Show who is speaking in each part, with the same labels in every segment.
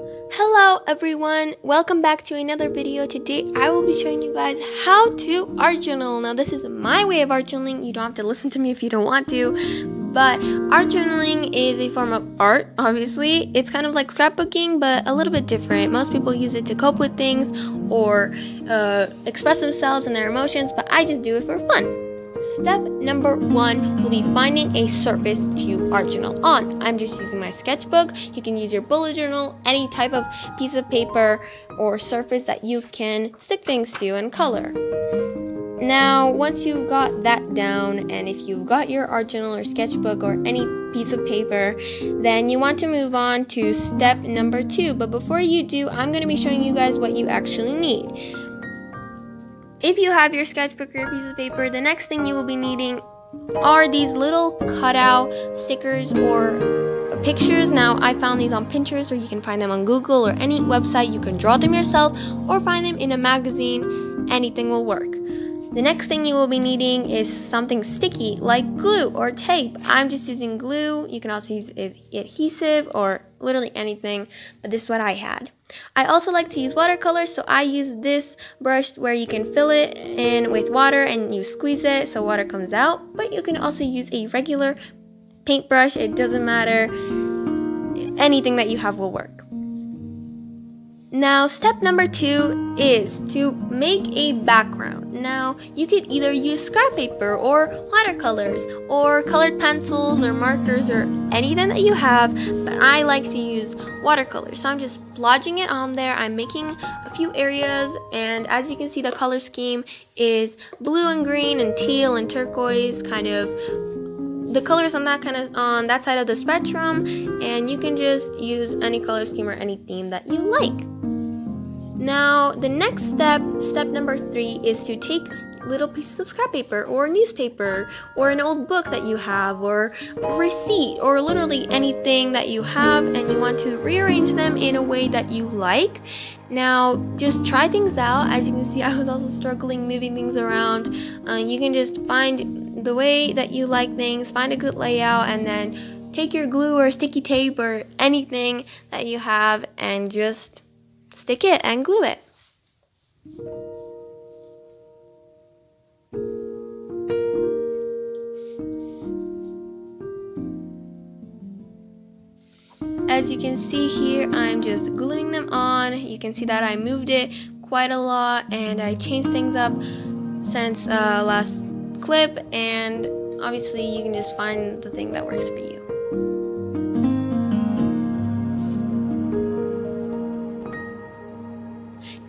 Speaker 1: Hello everyone, welcome back to another video. Today I will be showing you guys how to art journal. Now this is my way of art journaling. You don't have to listen to me if you don't want to, but art journaling is a form of art, obviously. It's kind of like scrapbooking, but a little bit different. Most people use it to cope with things or express themselves and their emotions, but I just do it for fun. Step number 1 will be finding a surface to art journal on. I'm just using my sketchbook. You can use your bullet journal, any type of piece of paper or surface that you can stick things to and color. Now, once you've got that down, and if you've got your art journal or sketchbook or any piece of paper, then you want to move on to step number 2. But before you do, I'm going to be showing you guys what you actually need. If you have your sketchbook or your piece of paper, the next thing you will be needing are these little cutout stickers or pictures. Now, I found these on Pinterest, or you can find them on Google or any website. You can draw them yourself or find them in a magazine. Anything will work. The next thing you will be needing is something sticky like glue or tape. I'm just using glue. You can also use adhesive or literally anything, but this is what I had. I also like to use watercolors, so I use this brush where you can fill it in with water and you squeeze it so water comes out, but you can also use a regular paintbrush. It doesn't matter. Anything that you have will work. Now, step number 2 is to make a background. Now, you could either use scrap paper or watercolors or colored pencils or markers or anything that you have, but I like to use watercolors. So I'm just splodging it on there. I'm making a few areas, and as you can see, the color scheme is blue and green and teal and turquoise, kind of the colors on that side of the spectrum, and you can just use any color scheme or any theme that you like. Now, the next step number 3, is to take little pieces of scrap paper or newspaper or an old book that you have or a receipt or literally anything that you have, and you want to rearrange them in a way that you like. Now, just try things out. As you can see, I was also struggling moving things around. You can just find the way that you like things, find a good layout, and then take your glue or sticky tape or anything that you have and just stick it and glue it. As you can see here, I'm just gluing them on. You can see that I moved it quite a lot and I changed things up since last clip, and obviously you can just find the thing that works for you.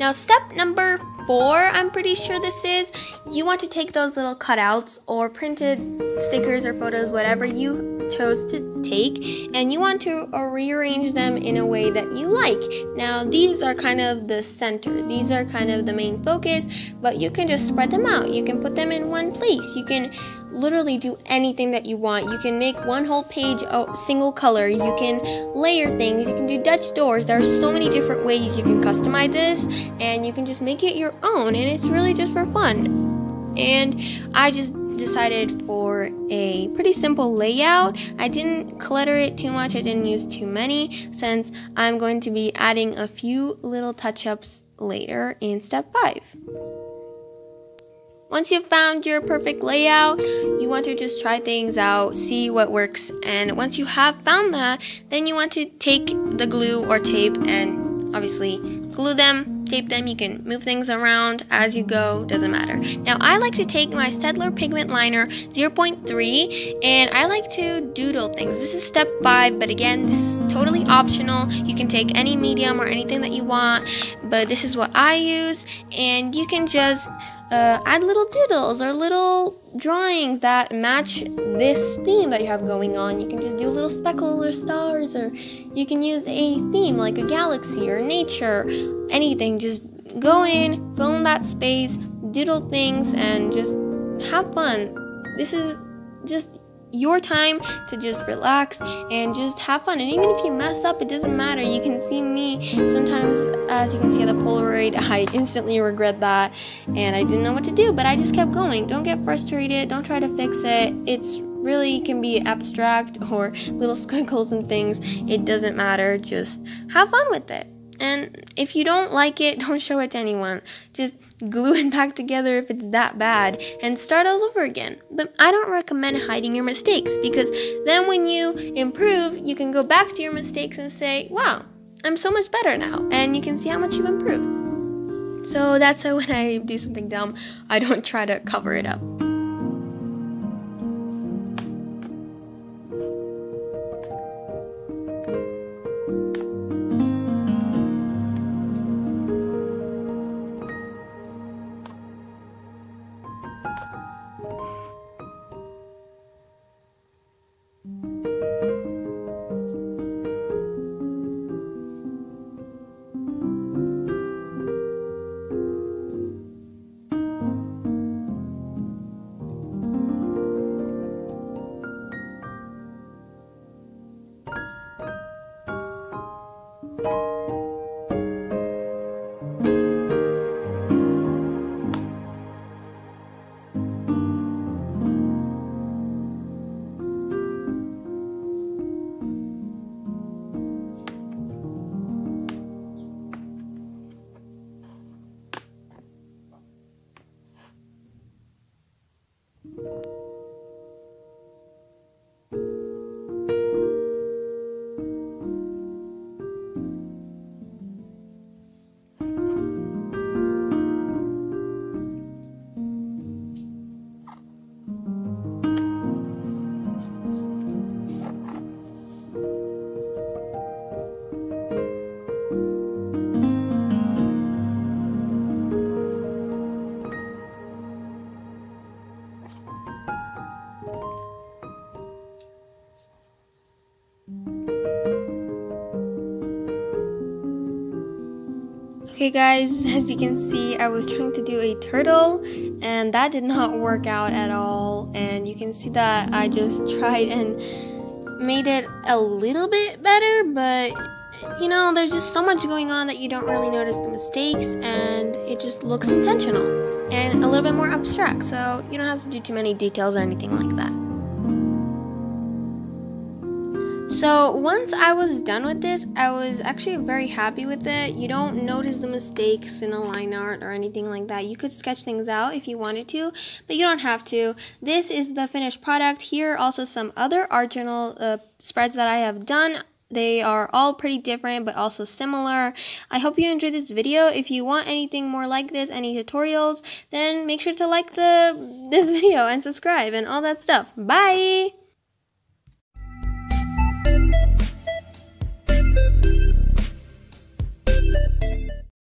Speaker 1: Now, step number 4, I'm pretty sure this is, you want to take those little cutouts or printed stickers or photos, whatever you chose to take, and you want to rearrange them in a way that you like. Now, these are kind of the center. These are kind of the main focus, but you can just spread them out. You can put them in one place. You can literally do anything that you want. You can make one whole page a single color. You can layer things. You can do Dutch doors. There are so many different ways you can customize this, and you can just make it your own, and it's really just for fun. And I just decided for a pretty simple layout. I didn't clutter it too much. I didn't use too many, since I'm going to be adding a few little touch-ups later in step 5. Once you've found your perfect layout, you want to just try things out, see what works, and once you have found that, then you want to take the glue or tape and obviously glue them, tape them. You can move things around as you go, doesn't matter. Now, I like to take my Staedtler Pigment Liner 0.3 and I like to doodle things. This is step 5, but again, this is totally optional. You can take any medium or anything that you want, but this is what I use, and you can just add little doodles or little drawings that match this theme that you have going on. You can just do little speckles or stars, or you can use a theme like a galaxy or nature, anything. Just go in, fill in that space, doodle things, and just have fun. This is just your time to just relax and just have fun. And even if you mess up, it doesn't matter. You can see me sometimes, as you can see on the Polaroid, I instantly regret that and I didn't know what to do, but I just kept going. Don't get frustrated. Don't try to fix it. It's really can be abstract or little squiggles and things. It doesn't matter. Just have fun with it. And if you don't like it, don't show it to anyone. Just glue it back together if it's that bad and start all over again. But I don't recommend hiding your mistakes, because then when you improve, you can go back to your mistakes and say, wow, I'm so much better now. And you can see how much you've improved. So that's why when I do something dumb, I don't try to cover it up. Okay guys, as you can see, I was trying to do a turtle and that did not work out at all, and you can see that I just tried and made it a little bit better, but you know, there's just so much going on that you don't really notice the mistakes, and it just looks intentional and a little bit more abstract, so you don't have to do too many details or anything like that. So once I was done with this, I was actually very happy with it. You don't notice the mistakes in a line art or anything like that. You could sketch things out if you wanted to, but you don't have to. This is the finished product. Here are also some other art journal spreads that I have done. They are all pretty different but also similar. I hope you enjoyed this video. If you want anything more like this, any tutorials, then make sure to like this video and subscribe and all that stuff. Bye!